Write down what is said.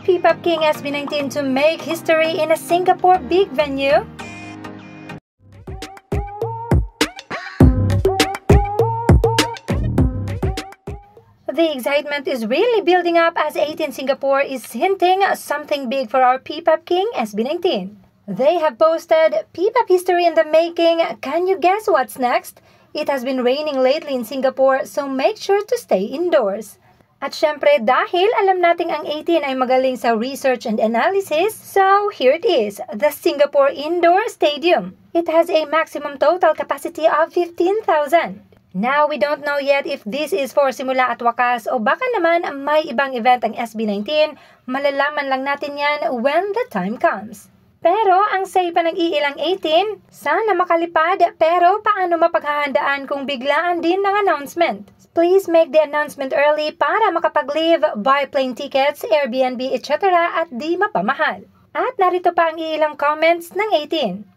P-Pop King SB19 to make history in a Singapore big venue? The excitement is really building up as 18 Singapore is hinting something big for our P-Pop King SB19. They have posted P-Pop history in the making. Can you guess what's next? It has been raining lately in Singapore, so make sure to stay indoors. At syempre, dahil alam nating ang 18 ay magaling sa research and analysis, so here it is, the Singapore Indoor Stadium. It has a maximum total capacity of 15,000. Now, we don't know yet if this is for simula at wakas o baka naman may ibang event ang SB19. Malalaman lang natin yan when the time comes. Pero ang say pa ng iilang 18, sana makalipad pero paano mapaghahandaan kung biglaan din ng announcement? Please make the announcement early para makapag-leave, buy plane tickets, Airbnb, etc. at di mapamahal. At narito pa ang iilang comments ng 18.